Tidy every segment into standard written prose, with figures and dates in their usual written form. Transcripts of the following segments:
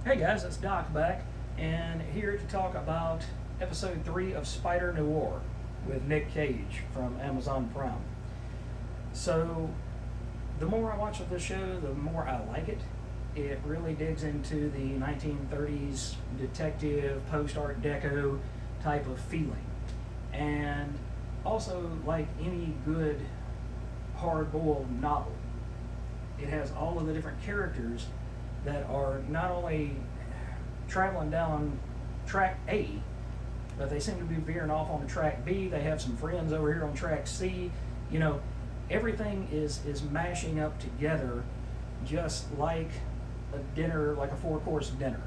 Hey guys, it's Doc back, and here to talk about episode 3 of Spider-Noir with Nick Cage from Amazon Prime. So, the more I watch of this show, the more I like it. It really digs into the 1930s detective, post-art deco type of feeling. And also, like any good hard-boiled novel, it has all of the different characters that are not only traveling down track A, but they seem to be veering off on track B. They have some friends over here on track C. You know, everything is mashing up together just like a dinner, like a four-course dinner.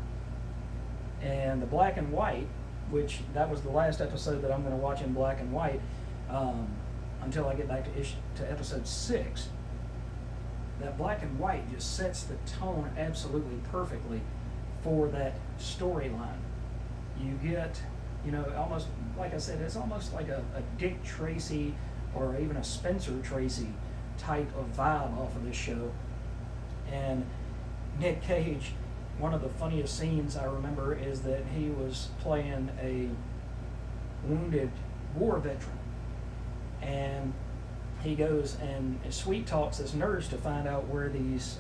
And the black and white, which that was the last episode that I'm going to watch in black and white until I get back to episode 6. That black and white just sets the tone absolutely perfectly for that storyline. You get, almost, like I said, it's almost like a Dick Tracy or even a Spencer Tracy type of vibe off of this show. And Nick Cage, one of the funniest scenes I remember is that he was playing a wounded war veteran. And he goes and sweet talks this nurse to find out where these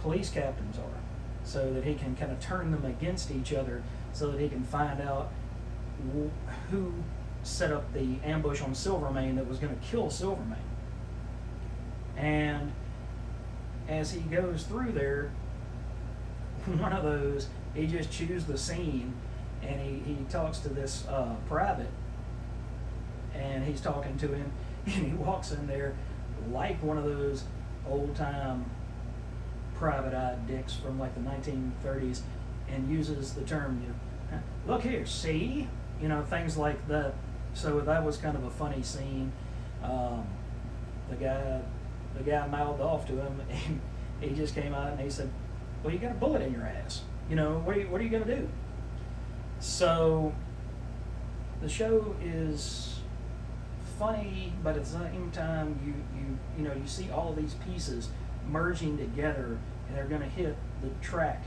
police captains are, so that he can kind of turn them against each other, so that he can find out who set up the ambush on Silvermane that was going to kill Silvermane. And as he goes through there, one of those, he just chews the scene, and he talks to this private, and he's talking to him, and he walks in there like one of those old-time private-eyed dicks from like the 1930s, and uses the term, look here, see? Things like that. So that was kind of a funny scene. The guy mouthed off to him, and he just came out and he said, well, you got a bullet in your ass. What are you going to do? So the show is funny, but at the same time, you see all of these pieces merging together, and they're going to hit the track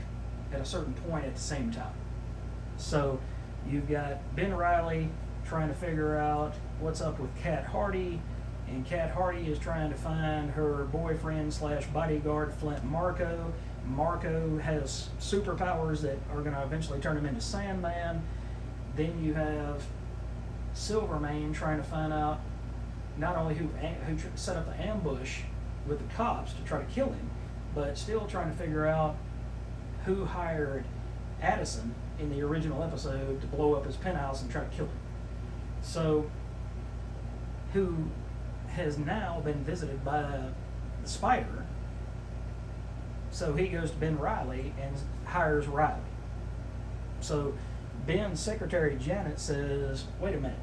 at a certain point at the same time. So you've got Ben Reilly trying to figure out what's up with Cat Hardy, and Cat Hardy is trying to find her boyfriend / bodyguard Flint Marko. Marko has superpowers that are going to eventually turn him into Sandman. Then you have Silvermane trying to find out not only who set up the ambush with the cops to try to kill him, but still trying to figure out who hired Addison in the original episode to blow up his penthouse and try to kill him. So, who has now been visited by the Spider. So he goes to Ben Reilly and hires Reilly. So Ben's secretary Janet says, wait a minute,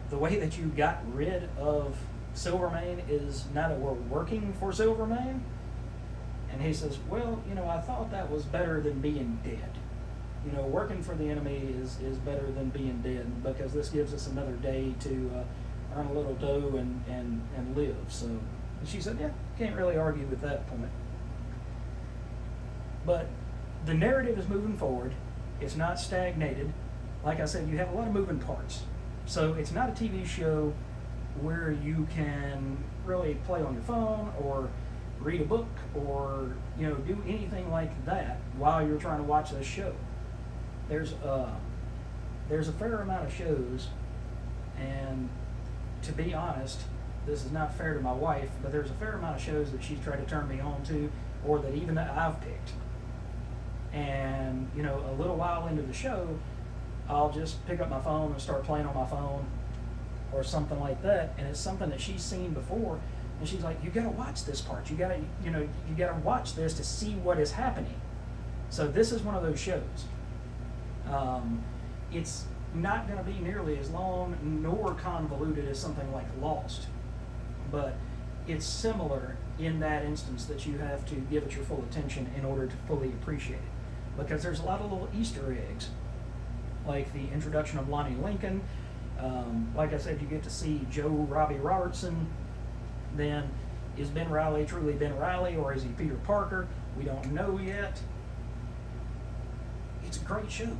the way that you got rid of Silvermane is now that we're working for Silvermane? And he says, well, I thought that was better than being dead. Working for the enemy is better than being dead, because this gives us another day to earn a little dough and live. So and she said, yeah, can't really argue with that point. But the narrative is moving forward. It's not stagnated. Like I said, you have a lot of moving parts. So it's not a TV show where you can really play on your phone or read a book or do anything like that while you're trying to watch this show. There's a fair amount of shows, and to be honest, this is not fair to my wife, but there's a fair amount of shows that she's tried to turn me on to, or that even I've picked. And a little while into the show, I'll just pick up my phone and start playing on my phone or something like that, and it's something that she's seen before, and she's like, you gotta watch this part, you gotta watch this to see what is happening. So this is one of those shows. It's not going to be nearly as long nor convoluted as something like Lost, but it's similar in that instance that you have to give it your full attention in order to fully appreciate it, because there's a lot of little Easter eggs, like the introduction of Lonnie Lincoln. Like I said, you get to see Joe Robbie Robertson. Then is Ben Reilly truly Ben Reilly, or is he Peter Parker? We don't know yet. it's a great show.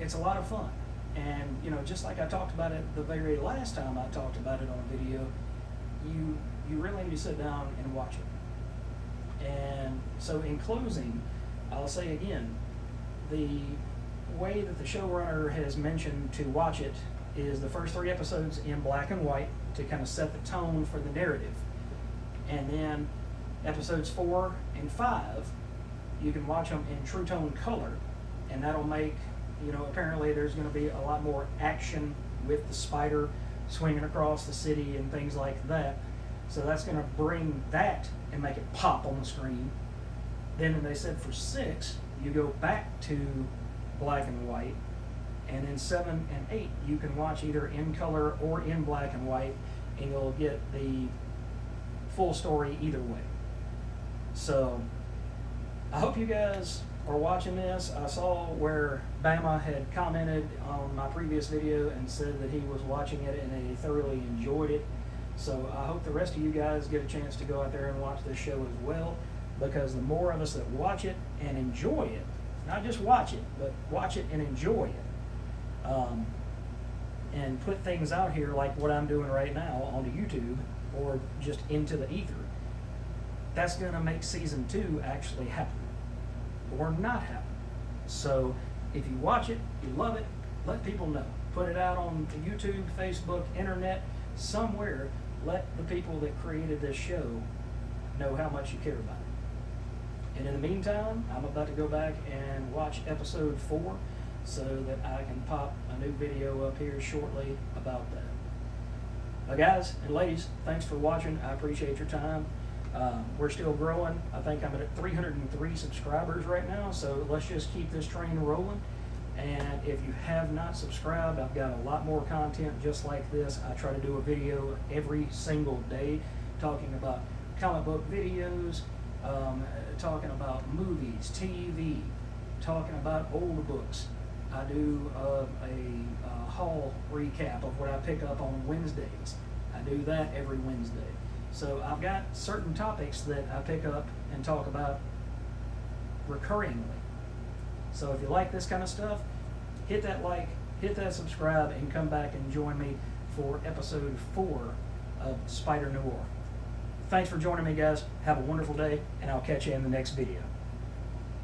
It's a lot of fun. And, you know, just like I talked about it the very last time I talked about it on a video, you really need to sit down and watch it. And so in closing, I'll say again, the way that the showrunner has mentioned to watch it is the first 3 episodes in black and white to kind of set the tone for the narrative. And then episodes 4 and 5, you can watch them in true tone color, and that'll make, you know, apparently there's going to be a lot more action with the spider swinging across the city and things like that. So that's going to bring that and make it pop on the screen. Then they said for 6, you go back to black and white, and then 7 and 8 you can watch either in color or in black and white, and you'll get the full story either way. So I hope you guys are watching this. I saw where Bama had commented on my previous video and said that he was watching it and he thoroughly enjoyed it. So I hope the rest of you guys get a chance to go out there and watch this show as well, because the more of us that watch it and enjoy it, not just watch it, but watch it and enjoy it, and put things out here like what I'm doing right now onto YouTube or just into the ether, that's going to make season 2 actually happen or not happen. So if you watch it, you love it, let people know. Put it out on YouTube, Facebook, internet, somewhere. Let the people that created this show know how much you care about it. And in the meantime, I'm about to go back and watch episode 4 so that I can pop a new video up here shortly about that. Guys and ladies, thanks for watching. I appreciate your time. We're still growing. I think I'm at 303 subscribers right now, so let's just keep this train rolling. And if you have not subscribed, I've got a lot more content just like this. I try to do a video every single day talking about comic book videos, talking about movies, TV, talking about old books. I do a haul recap of what I pick up on Wednesdays. I do that every Wednesday. So I've got certain topics that I pick up and talk about recurringly. So if you like this kind of stuff, hit that like, hit that subscribe, and come back and join me for episode 4 of Spider-Noir. Thanks for joining me, guys. Have a wonderful day, and I'll catch you in the next video.